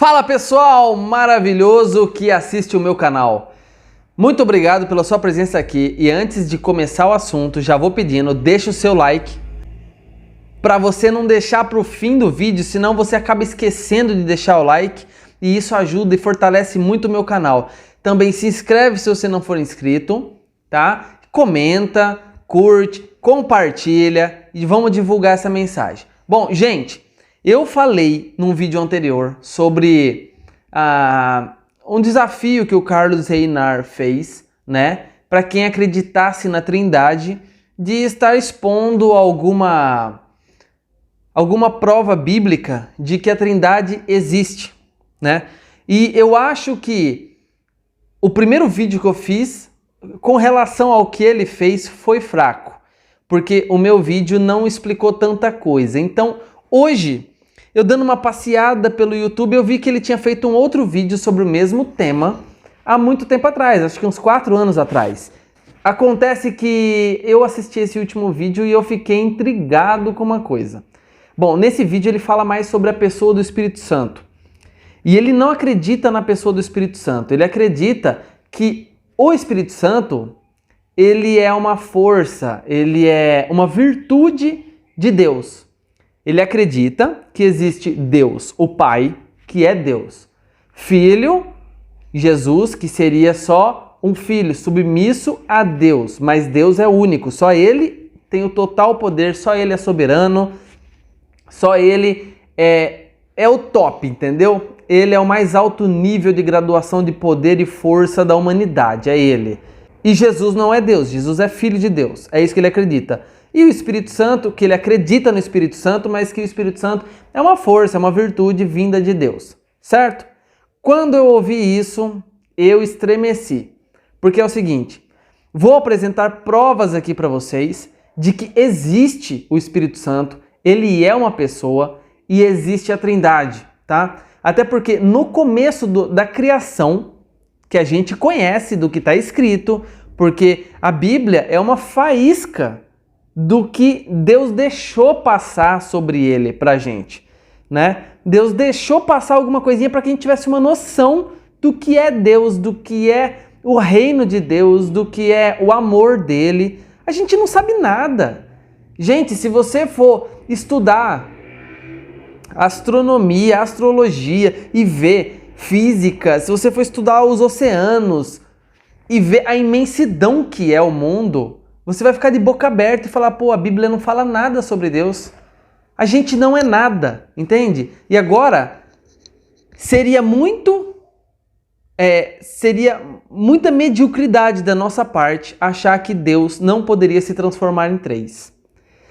Fala pessoal maravilhoso que assiste o meu canal. Muito obrigado pela sua presença aqui e antes de começar o assunto, já vou pedindo, deixa o seu like para você não deixar para o fim do vídeo, senão você acaba esquecendo de deixar o like e isso ajuda e fortalece muito o meu canal. Também se inscreve se você não for inscrito, tá? Comenta, curte, compartilha e vamos divulgar essa mensagem. Bom, gente, eu falei num vídeo anterior sobre um desafio que o Carlos Reinar fez, né? Para quem acreditasse na Trindade, de estar expondo alguma prova bíblica de que a Trindade existe, né? E eu acho que o primeiro vídeo que eu fiz com relação ao que ele fez foi fraco, porque o meu vídeo não explicou tanta coisa. Então, hoje, eu dando uma passeada pelo YouTube, eu vi que ele tinha feito um outro vídeo sobre o mesmo tema há muito tempo atrás, acho que uns 4 anos atrás. Acontece que eu assisti esse último vídeo e eu fiquei intrigado com uma coisa. Bom, nesse vídeo ele fala mais sobre a pessoa do Espírito Santo. E ele não acredita na pessoa do Espírito Santo, ele acredita que o Espírito Santo, ele é uma força, ele é uma virtude de Deus. Ele acredita que existe Deus, o Pai, que é Deus. Filho, Jesus, que seria só um filho submisso a Deus, mas Deus é único, só Ele tem o total poder, só Ele é soberano, só Ele é o top, entendeu? Ele é o mais alto nível de graduação de poder e força da humanidade, é Ele. E Jesus não é Deus, Jesus é filho de Deus, é isso que ele acredita. E o Espírito Santo, que ele acredita no Espírito Santo, mas que o Espírito Santo é uma força, é uma virtude vinda de Deus, certo? Quando eu ouvi isso, eu estremeci, porque é o seguinte, vou apresentar provas aqui para vocês de que existe o Espírito Santo, ele é uma pessoa e existe a Trindade, tá? Até porque no começo da criação, que a gente conhece do que está escrito, porque a Bíblia é uma faísca do que Deus deixou passar sobre ele pra gente, né? Deus deixou passar alguma coisinha para que a gente tivesse uma noção do que é Deus, do que é o reino de Deus, do que é o amor dele. A gente não sabe nada. Gente, se você for estudar astronomia, astrologia e ver física, se você for estudar os oceanos e ver a imensidão que é o mundo, você vai ficar de boca aberta e falar, pô, a Bíblia não fala nada sobre Deus. A gente não é nada, entende? E agora, seria muita mediocridade da nossa parte achar que Deus não poderia se transformar em 3.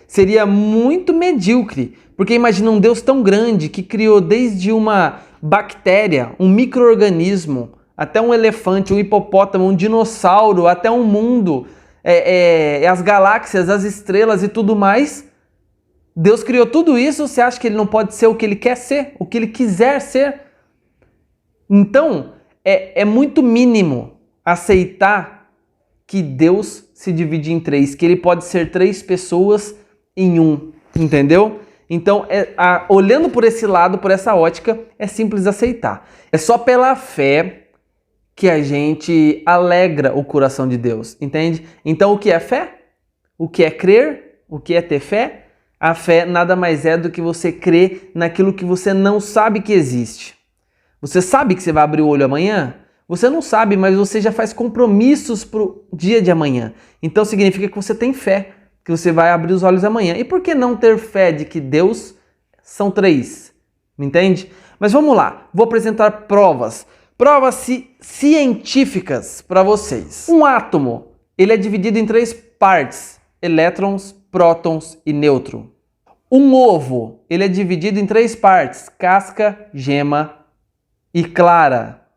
Seria muito medíocre, porque imagina um Deus tão grande que criou desde uma bactéria, um micro-organismo, até um elefante, um hipopótamo, um dinossauro, até um mundo, as galáxias, as estrelas e tudo mais. Deus criou tudo isso, você acha que ele não pode ser o que ele quer ser, o que ele quiser ser? Então, é muito mínimo aceitar que Deus se divide em 3, que ele pode ser 3 pessoas em um, entendeu? Então, olhando por esse lado, por essa ótica, é simples aceitar. É só pela fé que a gente alegra o coração de Deus, entende? Então, o que é fé? O que é crer? O que é ter fé? A fé nada mais é do que você crer naquilo que você não sabe que existe. Você sabe que você vai abrir o olho amanhã? Você não sabe, mas você já faz compromissos para o dia de amanhã. Então, significa que você tem fé, que você vai abrir os olhos amanhã. E por que não ter fé de que Deus são 3? Me entende? Mas vamos lá, vou apresentar provas científicas para vocês. Um átomo, ele é dividido em 3 partes, elétrons, prótons e nêutron. Um ovo, ele é dividido em 3 partes, casca, gema e clara.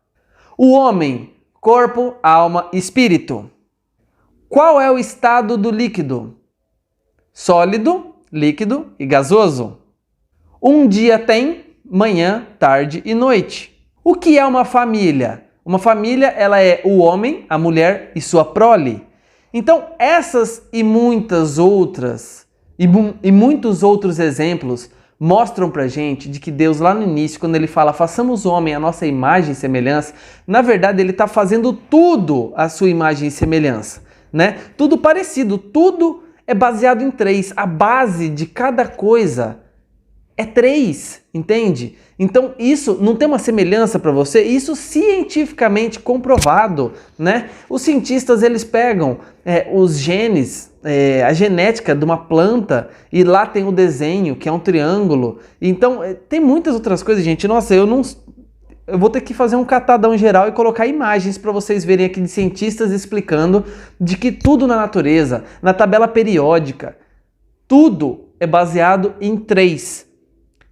O homem, corpo, alma e espírito. Qual é o estado do líquido? Sólido, líquido e gasoso. Um dia tem manhã, tarde e noite. O que é uma família? Uma família, ela é o homem, a mulher e sua prole. Então, essas e muitas outras, e muitos outros exemplos mostram pra gente de que Deus lá no início, quando ele fala façamos o homem à nossa imagem e semelhança, na verdade ele está fazendo tudo à sua imagem e semelhança, né? Tudo parecido, tudo é baseado em três. A base de cada coisa é três, entende? Então isso não tem uma semelhança para você? Isso cientificamente comprovado, né? Os cientistas eles pegam os genes, a genética de uma planta e lá tem o desenho que é um triângulo. Então tem muitas outras coisas, gente. Nossa, eu vou ter que fazer um catadão geral e colocar imagens para vocês verem aqui de cientistas explicando de que tudo na natureza, na tabela periódica, tudo é baseado em três.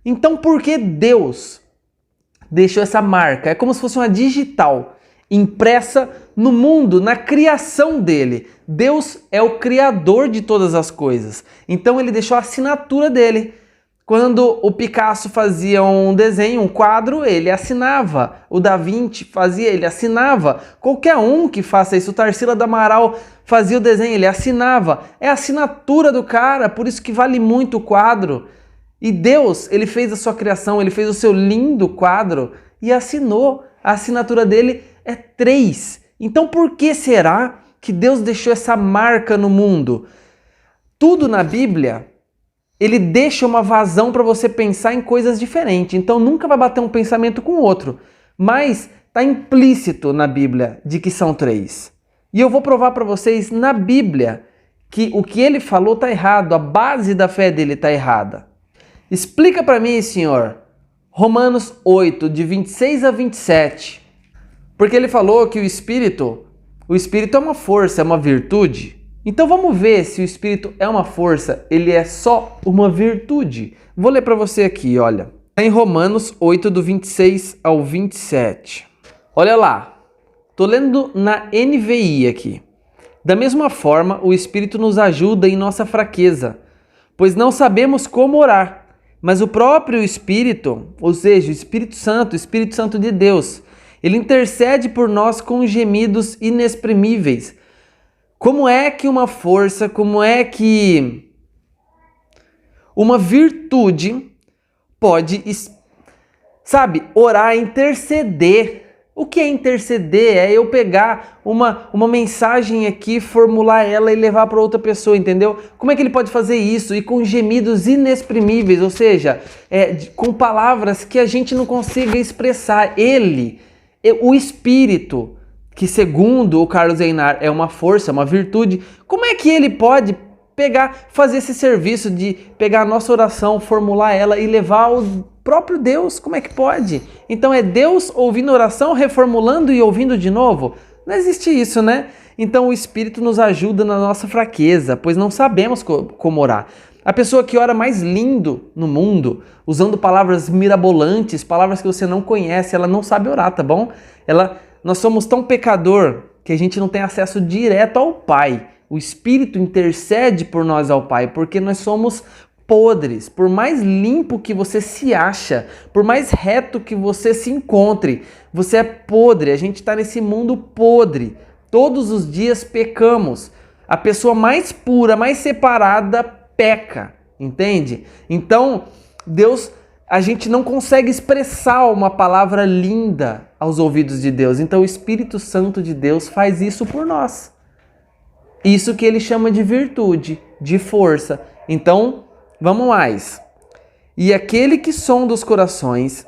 Então por que Deus deixou essa marca? É como se fosse uma digital impressa no mundo, na criação dele. Deus é o criador de todas as coisas. Então ele deixou a assinatura dele. Quando o Picasso fazia um desenho, um quadro, ele assinava. O Da Vinci fazia, ele assinava. Qualquer um que faça isso, o Tarsila do Amaral fazia o desenho, ele assinava. É a assinatura do cara, por isso que vale muito o quadro. E Deus, ele fez a sua criação, ele fez o seu lindo quadro e assinou. A assinatura dele é 3. Então por que será que Deus deixou essa marca no mundo? Tudo na Bíblia, ele deixa uma vazão para você pensar em coisas diferentes. Então nunca vai bater um pensamento com o outro. Mas está implícito na Bíblia de que são 3. E eu vou provar para vocês na Bíblia que o que ele falou está errado, a base da fé dele está errada. Explica para mim, Senhor, Romanos 8, de 26 a 27. Porque ele falou que o Espírito é uma força, é uma virtude. Então vamos ver se o Espírito é uma força, ele é só uma virtude. Vou ler para você aqui, olha. Em Romanos 8, do 26 ao 27. Olha lá, tô lendo na NVI aqui. Da mesma forma, o Espírito nos ajuda em nossa fraqueza, pois não sabemos como orar. Mas o próprio Espírito, ou seja, o Espírito Santo de Deus, ele intercede por nós com gemidos inexprimíveis. Como é que uma força, como é que uma virtude pode, orar, interceder? O que é interceder? É eu pegar uma mensagem aqui, formular ela e levar para outra pessoa, entendeu? Como é que ele pode fazer isso? E com gemidos inexprimíveis, ou seja, com palavras que a gente não consiga expressar. O Espírito, que segundo o Carlos Einar é uma força, uma virtude, como é que ele pode fazer esse serviço de pegar a nossa oração, formular ela e levar ao próprio Deus? Como é que pode? Então é Deus ouvindo a oração, reformulando e ouvindo de novo? Não existe isso, né? Então o Espírito nos ajuda na nossa fraqueza, pois não sabemos como orar. A pessoa que ora mais lindo no mundo, usando palavras mirabolantes, palavras que você não conhece, ela não sabe orar, tá bom? Nós somos tão pecador que a gente não tem acesso direto ao Pai. O Espírito intercede por nós ao Pai, porque nós somos podres. Por mais limpo que você se acha, por mais reto que você se encontre, você é podre. A gente está nesse mundo podre. Todos os dias pecamos. A pessoa mais pura, mais separada, peca. Entende? Então, a gente não consegue expressar uma palavra linda aos ouvidos de Deus. Então, o Espírito Santo de Deus faz isso por nós. Isso que ele chama de virtude, de força. Então, vamos mais. E aquele que sonda os corações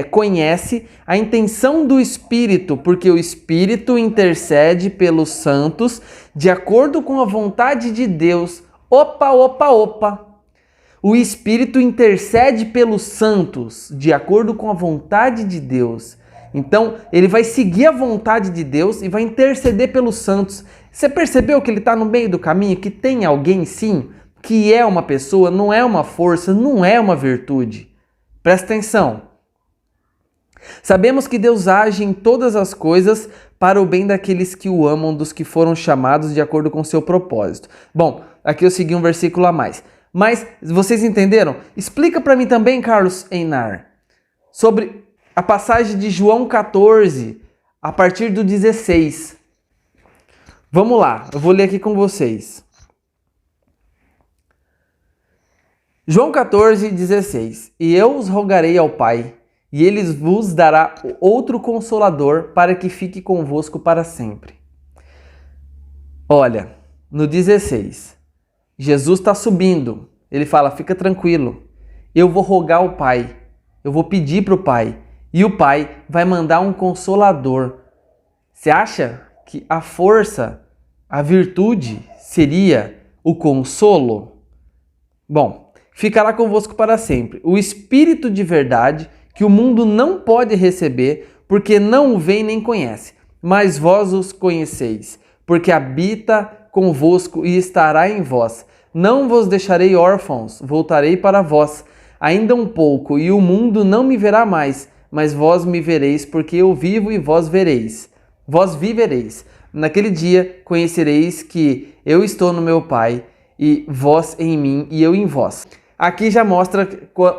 conhece a intenção do Espírito, porque o Espírito intercede pelos santos de acordo com a vontade de Deus. Opa! O Espírito intercede pelos santos de acordo com a vontade de Deus. Então, ele vai seguir a vontade de Deus e vai interceder pelos santos. Você percebeu que ele está no meio do caminho? Que tem alguém, sim, que é uma pessoa, não é uma força, não é uma virtude. Presta atenção. Sabemos que Deus age em todas as coisas para o bem daqueles que o amam, dos que foram chamados de acordo com o seu propósito. Bom, aqui eu segui um versículo a mais. Mas, vocês entenderam? Explica para mim também, Carlos Einar, sobre a passagem de João 14, a partir do 16. Vamos lá, eu vou ler aqui com vocês. João 14,16. E eu os rogarei ao Pai, e ele vos dará outro Consolador para que fique convosco para sempre. Olha, no 16, Jesus está subindo. Ele fala, fica tranquilo, eu vou rogar ao Pai, eu vou pedir para o Pai, e o Pai vai mandar um Consolador. Você acha que a força, a virtude seria o consolo? Bom, ficará convosco para sempre. O Espírito de verdade, que o mundo não pode receber, porque não o vê nem conhece. Mas vós os conheceis, porque habita convosco e estará em vós. Não vos deixarei órfãos, voltarei para vós. Ainda um pouco, e o mundo não me verá mais, mas vós me vereis, porque eu vivo e vós vereis. Vós vivereis. Naquele dia conhecereis que eu estou no meu Pai, e vós em mim e eu em vós. Aqui já mostra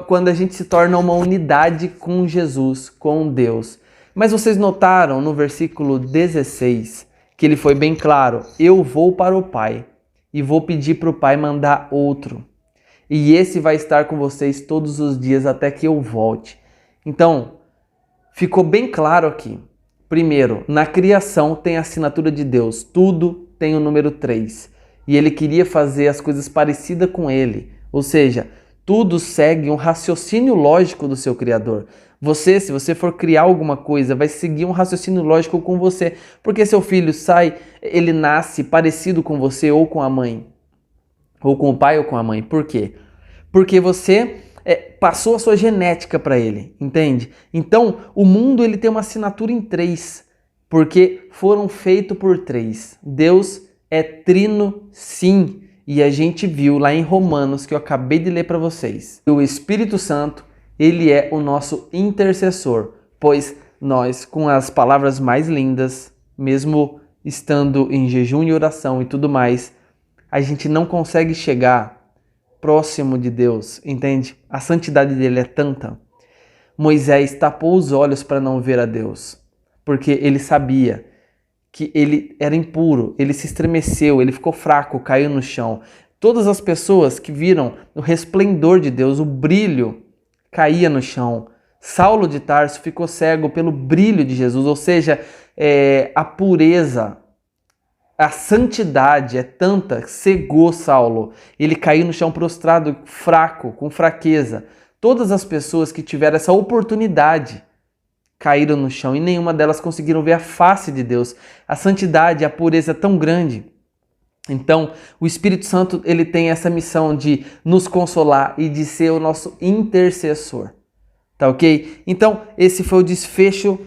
quando a gente se torna uma unidade com Jesus, com Deus. Mas vocês notaram no versículo 16 que ele foi bem claro: eu vou para o Pai e vou pedir para o Pai mandar outro. E esse vai estar com vocês todos os dias até que eu volte. Então, ficou bem claro aqui. Primeiro, na criação tem a assinatura de Deus, tudo tem o número 3. E ele queria fazer as coisas parecidas com ele. Ou seja, tudo segue um raciocínio lógico do seu Criador. Você, se você for criar alguma coisa, vai seguir um raciocínio lógico com você. Porque seu filho ele nasce parecido com você ou com a mãe. Ou com o pai ou com a mãe. Por quê? Porque você passou a sua genética para ele, entende? Então, o mundo ele tem uma assinatura em 3, porque foram feitos por 3. Deus é trino, sim, e a gente viu lá em Romanos, que eu acabei de ler para vocês. O Espírito Santo, ele é o nosso intercessor, pois nós, com as palavras mais lindas, mesmo estando em jejum e oração e tudo mais, a gente não consegue chegar próximo de Deus, entende? A santidade dele é tanta. Moisés tapou os olhos para não ver a Deus, porque ele sabia que ele era impuro, ele se estremeceu, ele ficou fraco, caiu no chão. Todas as pessoas que viram o resplendor de Deus, o brilho, caía no chão. Saulo de Tarso ficou cego pelo brilho de Jesus, ou seja, a pureza, a santidade é tanta que cegou Saulo. Ele caiu no chão prostrado, fraco, com fraqueza. Todas as pessoas que tiveram essa oportunidade caíram no chão e nenhuma delas conseguiram ver a face de Deus. A santidade, a pureza é tão grande. Então, o Espírito Santo ele tem essa missão de nos consolar e de ser o nosso intercessor. Tá ok? Então, esse foi o desfecho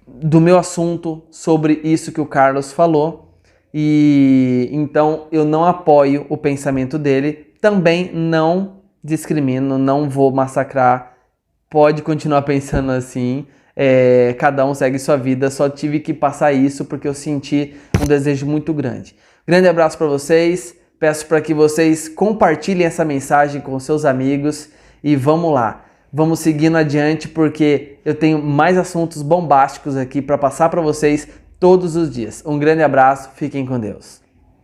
do meu assunto sobre isso que o Carlos falou. E então eu não apoio o pensamento dele. Também não discrimino, não vou massacrar. Pode continuar pensando assim. Cada um segue sua vida. Só tive que passar isso porque eu senti um desejo muito grande. Grande abraço para vocês. Peço para que vocês compartilhem essa mensagem com seus amigos. E vamos lá. Vamos seguindo adiante porque eu tenho mais assuntos bombásticos aqui para passar para vocês todos os dias. Um grande abraço. Fiquem com Deus.